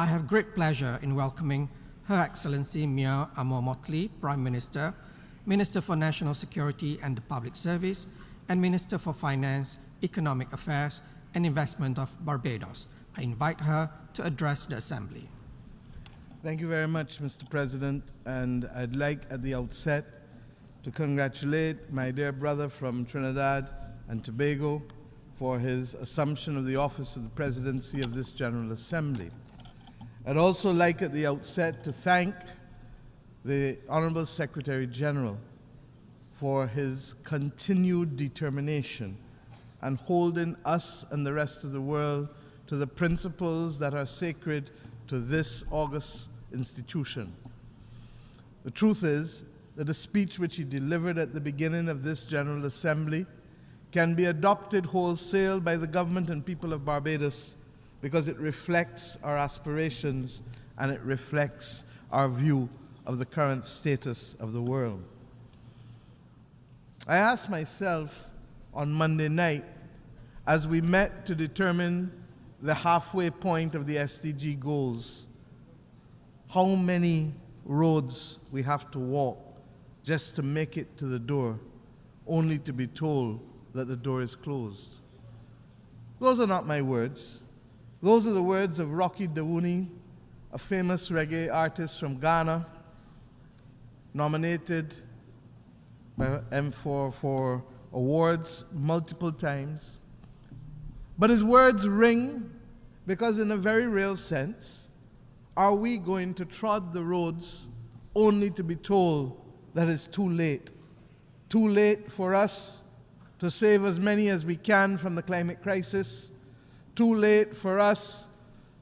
I have great pleasure in welcoming Her Excellency Mia Motley, Prime Minister, Minister for National Security and the Public Service, and Minister for Finance, Economic Affairs and Investment of Barbados. I invite her to address the Assembly. Thank you very much, Mr. President, and I'd like at the outset to congratulate my dear brother from Trinidad and Tobago for his assumption of the office of the presidency of this General Assembly. I'd also like at the outset to thank the Honorable Secretary General for his continued determination and holding us and the rest of the world to the principles that are sacred to this august institution. The truth is that the speech which he delivered at the beginning of this General Assembly can be adopted wholesale by the government and people of Barbados because it reflects our aspirations and it reflects our view of the current status of the world. I asked myself on Monday night, as we met to determine the halfway point of the SDG goals, how many roads we have to walk just to make it to the door, only to be told that the door is closed. Those are not my words. Those are the words of Rocky Dawuni, a famous reggae artist from Ghana, nominated by M4 for awards multiple times. But his words ring because in a very real sense, are we going to trod the roads only to be told that it's too late? Too late for us to save as many as we can from the climate crisis. Too late for us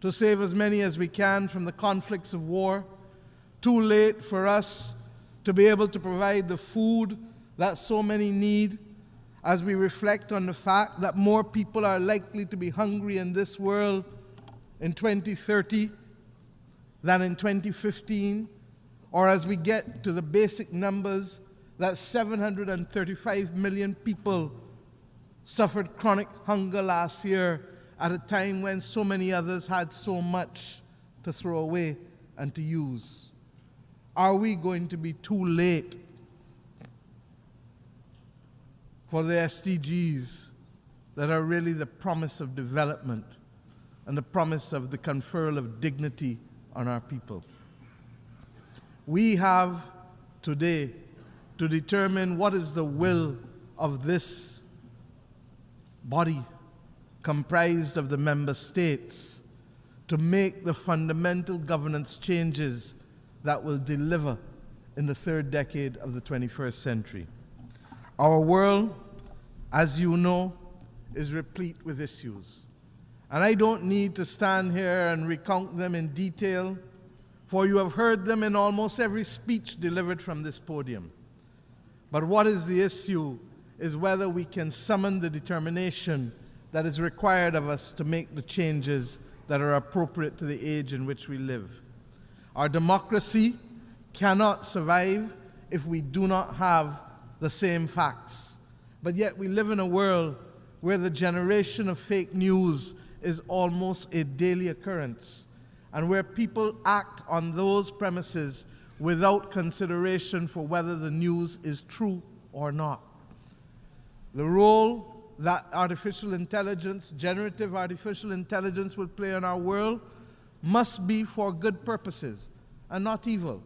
to save as many as we can from the conflicts of war. Too late for us to be able to provide the food that so many need, as we reflect on the fact that more people are likely to be hungry in this world in 2030 than in 2015, or as we get to the basic numbers that 735 million people suffered chronic hunger last year at a time when so many others had so much to throw away and to use. Are we going to be too late for the SDGs that are really the promise of development and the promise of the conferral of dignity on our people? We have today to determine what is the will of this body comprised of the member states to make the fundamental governance changes that will deliver in the third decade of the 21st century. Our world, as you know, is replete with issues. And I don't need to stand here and recount them in detail, for you have heard them in almost every speech delivered from this podium. But what is the issue is whether we can summon the determination that is required of us to make the changes that are appropriate to the age in which we live. Our democracy cannot survive if we do not have the same facts. But yet we live in a world where the generation of fake news is almost a daily occurrence, and where people act on those premises without consideration for whether the news is true or not. The role that artificial intelligence, generative artificial intelligence will play in our world must be for good purposes and not evil.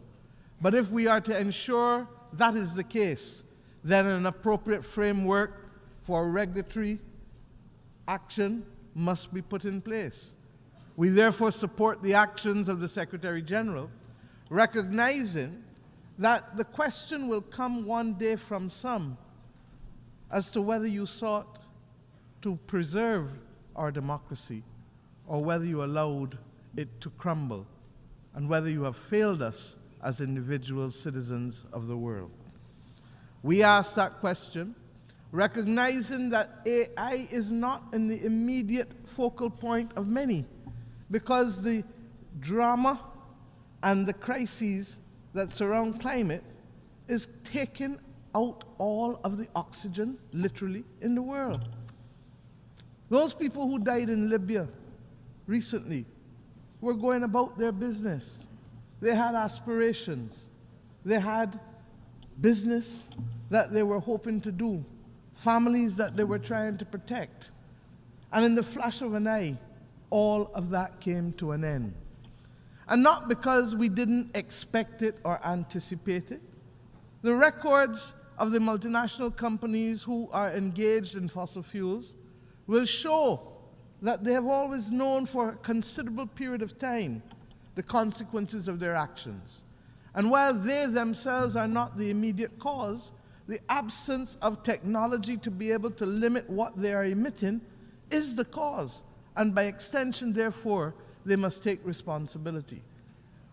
But if we are to ensure that is the case, then an appropriate framework for regulatory action must be put in place. We therefore support the actions of the Secretary General, recognizing that the question will come one day from some as to whether you sought to preserve our democracy or whether you allowed it to crumble, and whether you have failed us as individual citizens of the world. We ask that question, recognizing that AI is not in the immediate focal point of many, because the drama and the crises that surround climate is taking out all of the oxygen, literally, in the world. Those people who died in Libya recently were going about their business. They had aspirations. They had business that they were hoping to do, families that they were trying to protect. And in the flash of an eye, all of that came to an end. And not because we didn't expect it or anticipate it. The records of the multinational companies who are engaged in fossil fuels will show that they have always known for a considerable period of time the consequences of their actions. And while they themselves are not the immediate cause, the absence of technology to be able to limit what they are emitting is the cause. And by extension, therefore, they must take responsibility.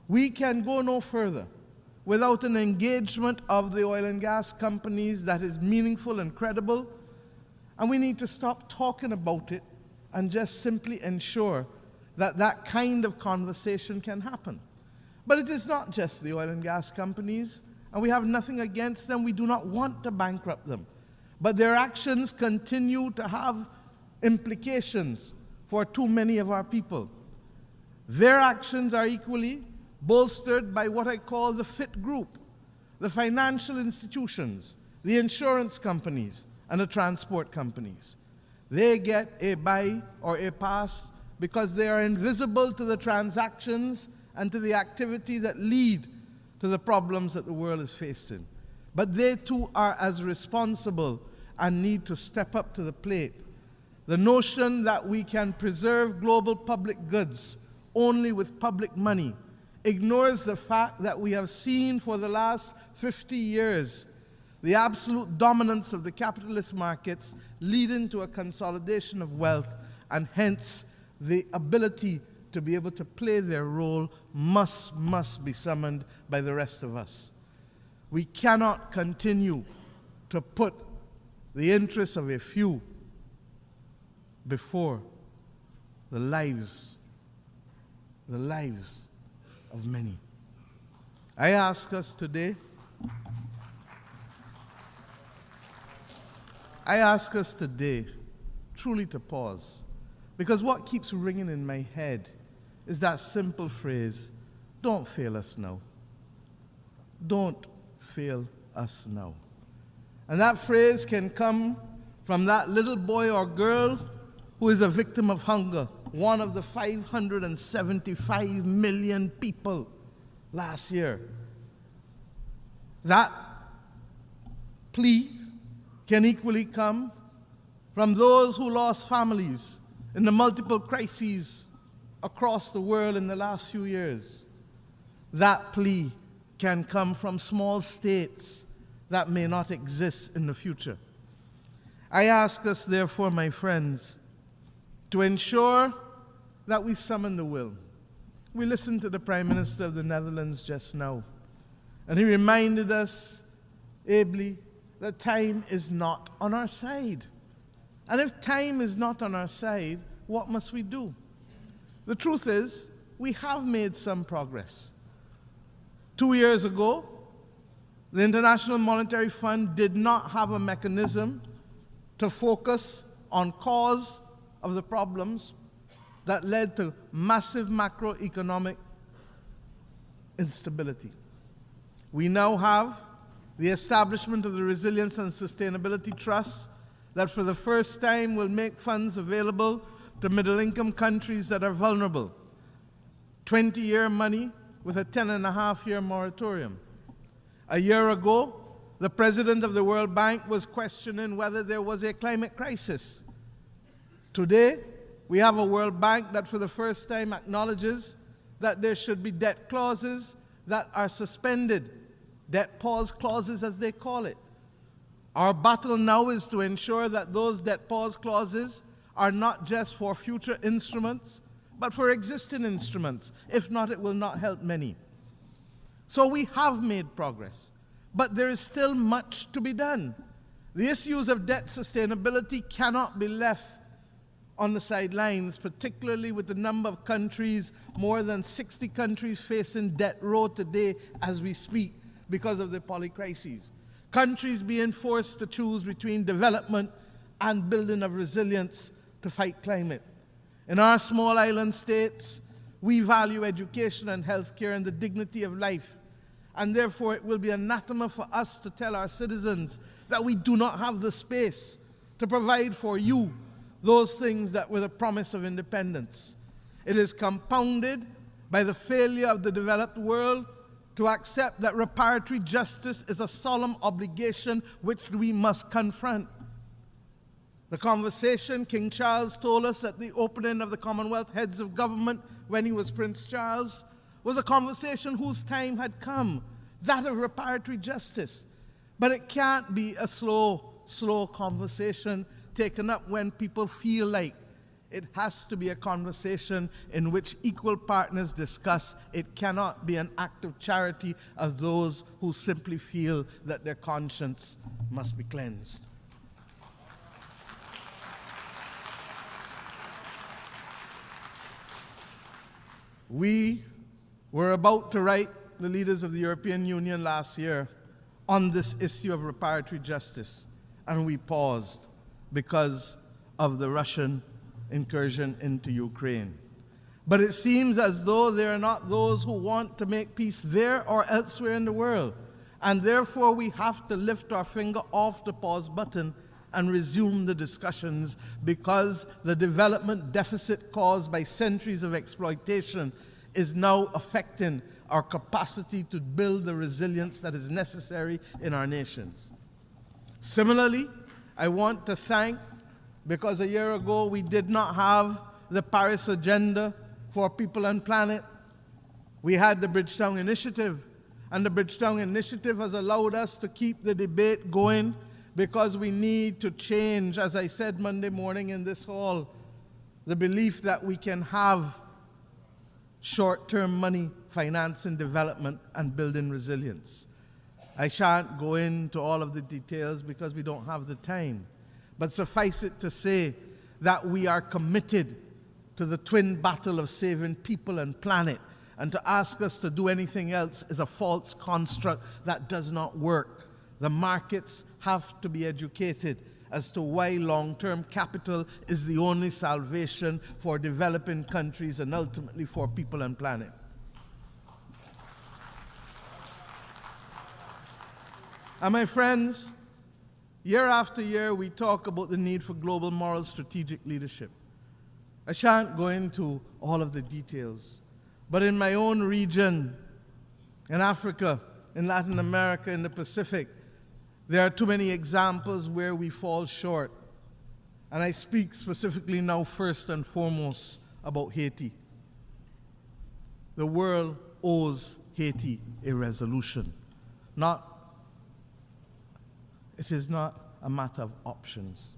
We can go no further without an engagement of the oil and gas companies that is meaningful and credible. And we need to stop talking about it and just simply ensure that that kind of conversation can happen. But it is not just the oil and gas companies, and we have nothing against them. We do not want to bankrupt them. But their actions continue to have implications for too many of our people. Their actions are equally bolstered by what I call the fit group, the financial institutions, the insurance companies, and the transport companies. They get a buy or a pass because they are invisible to the transactions and to the activity that lead to the problems that the world is facing. But they too are as responsible and need to step up to the plate. The notion that we can preserve global public goods only with public money ignores the fact that we have seen for the last 50 years the absolute dominance of the capitalist markets leading to a consolidation of wealth, and hence the ability to be able to play their role must be summoned by the rest of us. We cannot continue to put the interests of a few before the lives of many. I ask us today truly to pause, because what keeps ringing in my head is that simple phrase, don't fail us now. Don't fail us now. And that phrase can come from that little boy or girl who is a victim of hunger, one of the 575 million people last year. That plea can equally come from those who lost families in the multiple crises across the world in the last few years. That plea can come from small states that may not exist in the future. I ask us, therefore, my friends, to ensure that we summon the will. We listened to the Prime Minister of the Netherlands just now, and he reminded us ably that time is not on our side. And if time is not on our side, what must we do? The truth is, we have made some progress. 2 years ago, the International Monetary Fund did not have a mechanism to focus on cause of the problems that led to massive macroeconomic instability. We now have the establishment of the Resilience and Sustainability Trust that for the first time will make funds available to middle-income countries that are vulnerable. 20-year money with a 10.5-year moratorium. A year ago, the president of the World Bank was questioning whether there was a climate crisis. Today, we have a World Bank that for the first time acknowledges that there should be debt clauses that are suspended, debt pause clauses as they call it. Our battle now is to ensure that those debt pause clauses are not just for future instruments, but for existing instruments. If not, it will not help many. So we have made progress, but there is still much to be done. The issues of debt sustainability cannot be left on the sidelines, particularly with the number of countries, more than 60 countries facing debt row today as we speak because of the polycrises. Countries being forced to choose between development and building of resilience to fight climate. In our small island states, We value education and healthcare and the dignity of life. And therefore, it will be anathema for us to tell our citizens that we do not have the space to provide for you those things that were the promise of independence. It is compounded by the failure of the developed world to accept that reparatory justice is a solemn obligation which we must confront. The conversation King Charles told us at the opening of the Commonwealth Heads of Government when he was Prince Charles was a conversation whose time had come, that of reparatory justice. But it can't be a slow conversation taken up when people feel like. It has to be a conversation in which equal partners discuss. It cannot be an act of charity of those who simply feel that their conscience must be cleansed. We were about to write the leaders of the European Union last year on this issue of reparatory justice, and we paused because of the Russian incursion into Ukraine. But it seems as though there are not those who want to make peace there or elsewhere in the world, and therefore we have to lift our finger off the pause button and resume the discussions, because the development deficit caused by centuries of exploitation is now affecting our capacity to build the resilience that is necessary in our nations. Similarly, I want to thank, because a year ago we did not have the Paris Agenda for People and Planet. We had the Bridgetown Initiative, and the Bridgetown Initiative has allowed us to keep the debate going, because we need to change, as I said Monday morning in this hall, the belief that we can have short-term money financing development and building resilience. I shan't go into all of the details because we don't have the time, but suffice it to say that we are committed to the twin battle of saving people and planet, and to ask us to do anything else is a false construct that does not work. The markets have to be educated as to why long-term capital is the only salvation for developing countries and ultimately for people and planet. And my friends, year after year we talk about the need for global moral strategic leadership. I shan't go into all of the details, but in my own region, in Africa, in Latin America, in the Pacific, there are too many examples where we fall short. And I speak specifically now first and foremost about Haiti. The world owes Haiti a resolution. It is not a matter of options.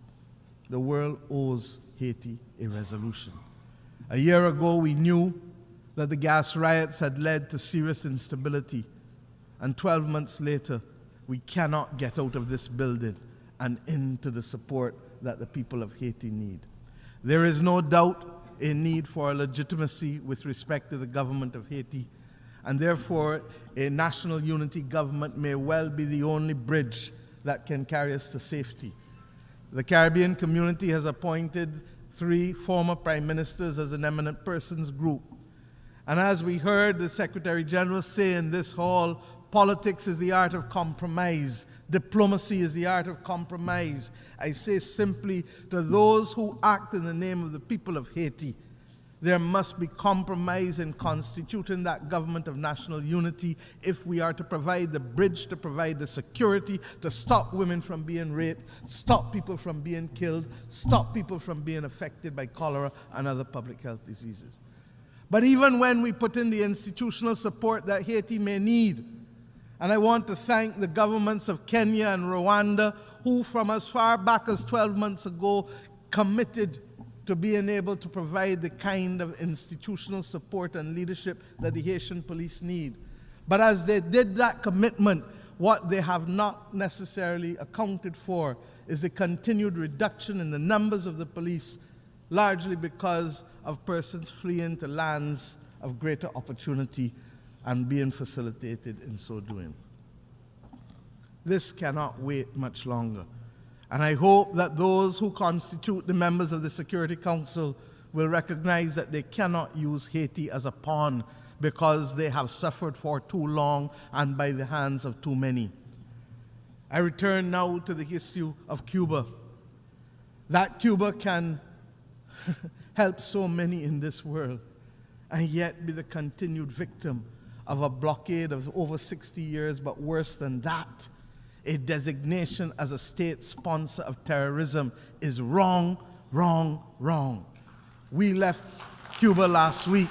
The world owes Haiti a resolution. A year ago, we knew that the gas riots had led to serious instability. And 12 months later, we cannot get out of this building and into the support that the people of Haiti need. There is no doubt a need for legitimacy with respect to the government of Haiti, and therefore a national unity government may well be the only bridge that can carry us to safety. The Caribbean community has appointed 3 former prime ministers as an eminent persons group. And as we heard the Secretary General say in this hall, politics is the art of compromise. Diplomacy is the art of compromise. I say simply to those who act in the name of the people of Haiti, there must be compromise in constituting that government of national unity if we are to provide the bridge, to provide the security, to stop women from being raped, stop people from being killed, stop people from being affected by cholera and other public health diseases. But even when we put in the institutional support that Haiti may need, and I want to thank the governments of Kenya and Rwanda, who from as far back as 12 months ago committed to being able to provide the kind of institutional support and leadership that the Haitian police need. But as they did that commitment, what they have not necessarily accounted for is the continued reduction in the numbers of the police, largely because of persons fleeing to lands of greater opportunity and being facilitated in so doing. This cannot wait much longer. And I hope that those who constitute the members of the Security Council will recognize that they cannot use Haiti as a pawn because they have suffered for too long and by the hands of too many. I return now to the issue of Cuba. That Cuba can help so many in this world and yet be the continued victim of a blockade of over 60 years, but worse than that, a designation as a state sponsor of terrorism is wrong, wrong, wrong. We left Cuba last week,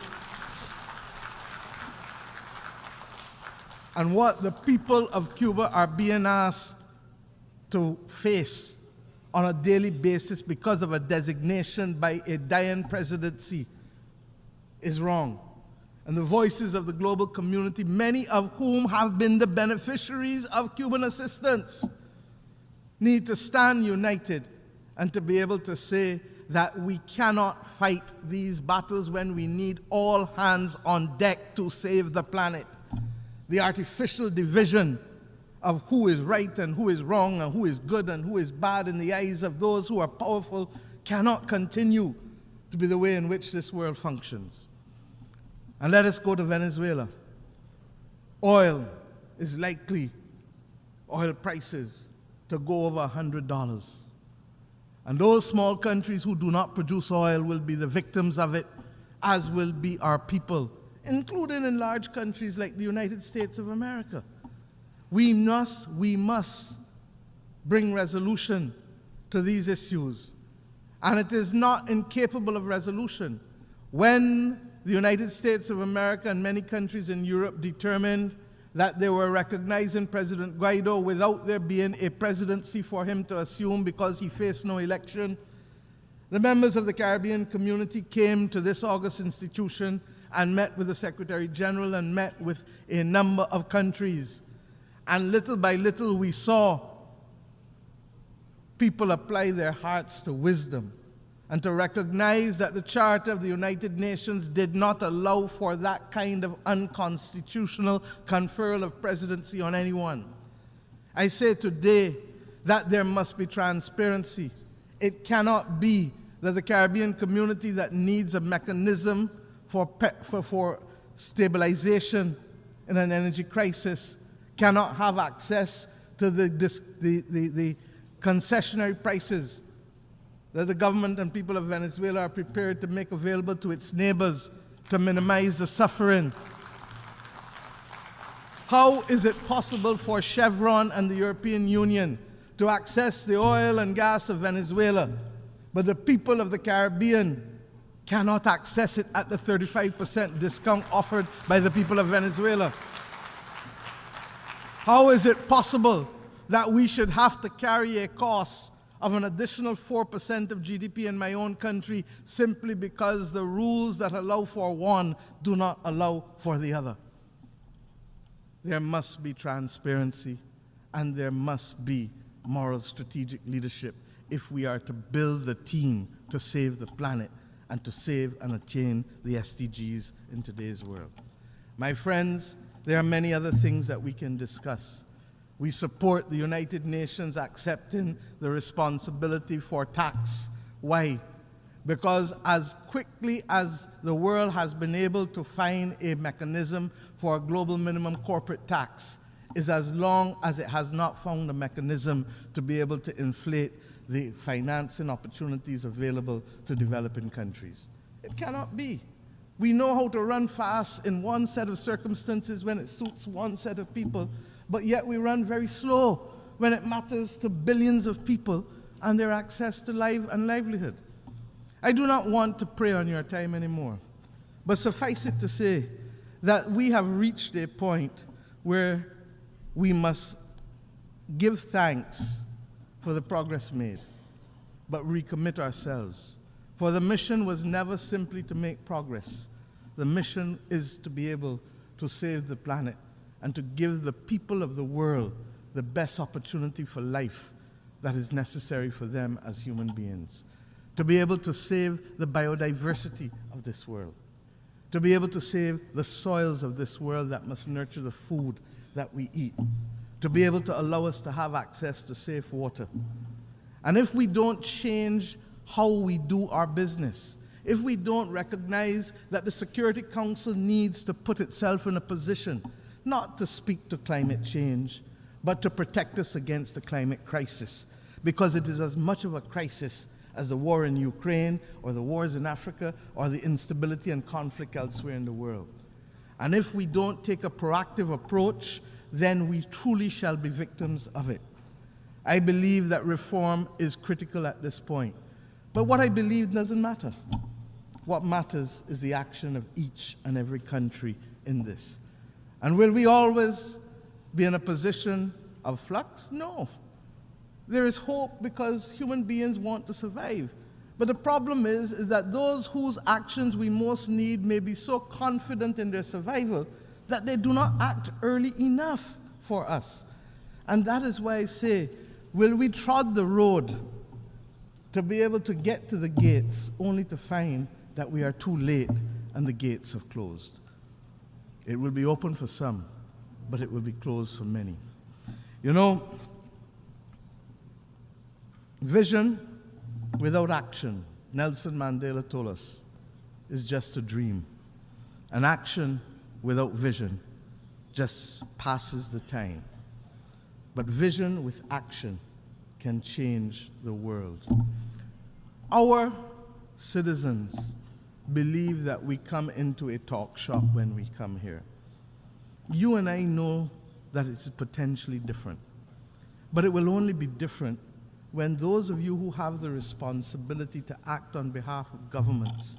and what the people of Cuba are being asked to face on a daily basis because of a designation by a dying presidency is wrong. And the voices of the global community, many of whom have been the beneficiaries of Cuban assistance, need to stand united and to be able to say that we cannot fight these battles when we need all hands on deck to save the planet. The artificial division of who is right and who is wrong and who is good and who is bad in the eyes of those who are powerful cannot continue to be the way in which this world functions. And let us go to Venezuela. Oil is likely, oil prices, to go over $100. And those small countries who do not produce oil will be the victims of it, as will be our people, including in large countries like the United States of America. We must bring resolution to these issues. And it is not incapable of resolution. When the United States of America and many countries in Europe determined that they were recognizing President Guaido without there being a presidency for him to assume because he faced no election, the members of the Caribbean community came to this august institution and met with the Secretary General and met with a number of countries. And little by little we saw people apply their hearts to wisdom and to recognize that the Charter of the United Nations did not allow for that kind of unconstitutional conferral of presidency on anyone. I say today that there must be transparency. It cannot be that the Caribbean community that needs a mechanism for stabilization in an energy crisis cannot have access to the concessionary prices that the government and people of Venezuela are prepared to make available to its neighbors to minimize the suffering. How is it possible for Chevron and the European Union to access the oil and gas of Venezuela, but the people of the Caribbean cannot access it at the 35% discount offered by the people of Venezuela? How is it possible that we should have to carry a cost of an additional 4% of GDP in my own country simply because the rules that allow for one do not allow for the other? There must be transparency and there must be moral strategic leadership if we are to build the team to save the planet and to save and attain the SDGs in today's world. My friends, there are many other things that we can discuss. We support the United Nations accepting the responsibility for tax. Why? Because as quickly as the world has been able to find a mechanism for a global minimum corporate tax is as long as it has not found a mechanism to be able to inflate the financing opportunities available to developing countries. It cannot be. We know how to run fast in one set of circumstances when it suits one set of people, but yet we run very slow when it matters to billions of people and their access to life and livelihood. I do not want to prey on your time anymore, but suffice it to say that we have reached a point where we must give thanks for the progress made, but recommit ourselves. For the mission was never simply to make progress. The mission is to be able to save the planet and to give the people of the world the best opportunity for life that is necessary for them as human beings. To be able to save the biodiversity of this world. To be able to save the soils of this world that must nurture the food that we eat. To be able to allow us to have access to safe water. And if we don't change how we do our business, if we don't recognize that the Security Council needs to put itself in a position not to speak to climate change, but to protect us against the climate crisis, because it is as much of a crisis as the war in Ukraine or the wars in Africa or the instability and conflict elsewhere in the world. And if we don't take a proactive approach, then we truly shall be victims of it. I believe that reform is critical at this point. But what I believe doesn't matter. What matters is the action of each and every country in this. And will we always be in a position of flux? No. There is hope because human beings want to survive. But the problem is that those whose actions we most need may be so confident in their survival that they do not act early enough for us. And that is why I say, will we trod the road to be able to get to the gates only to find that we are too late and the gates have closed? It will be open for some, but it will be closed for many. You know, vision without action, Nelson Mandela told us, is just a dream. And action without vision just passes the time. But vision with action can change the world. Our citizens believe that we come into a talk shop when we come here. You and I know that it's potentially different. But it will only be different when those of you who have the responsibility to act on behalf of governments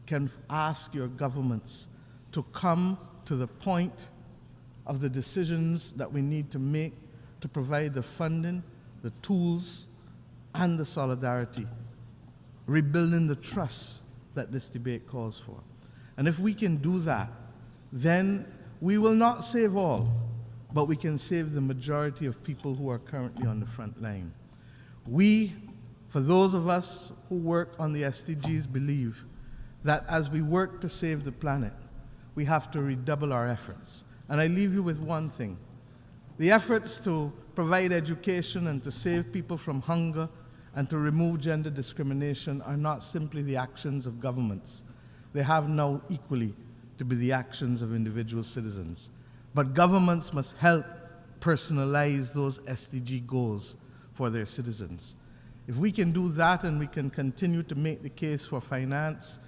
can ask your governments to come to the point of the decisions that we need to make to provide the funding, the tools, and the solidarity, rebuilding the trust that this debate calls for. And if we can do that, then we will not save all, but we can save the majority of people who are currently on the front line. We, for those of us who work on the SDGs, believe that as we work to save the planet, we have to redouble our efforts. And I leave you with one thing. The efforts to provide education and to save people from hunger and to remove gender discrimination are not simply the actions of governments. They have now equally to be the actions of individual citizens. But governments must help personalize those SDG goals for their citizens. If we can do that and we can continue to make the case for finance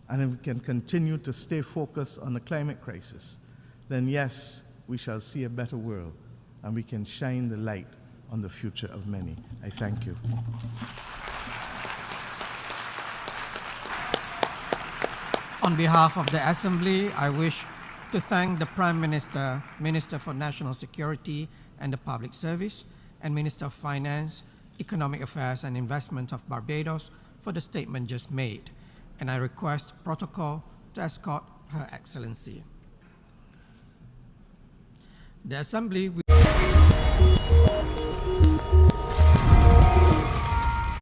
and if we can continue to stay focused on the climate crisis, then yes, we shall see a better world and we can shine the light on the future of many. I thank you. On behalf of the Assembly, I wish to thank the Prime Minister, Minister for National Security and the Public Service, and Minister of Finance, Economic Affairs and Investment of Barbados for the statement just made. And I request protocol to escort Her Excellency. The Assembly will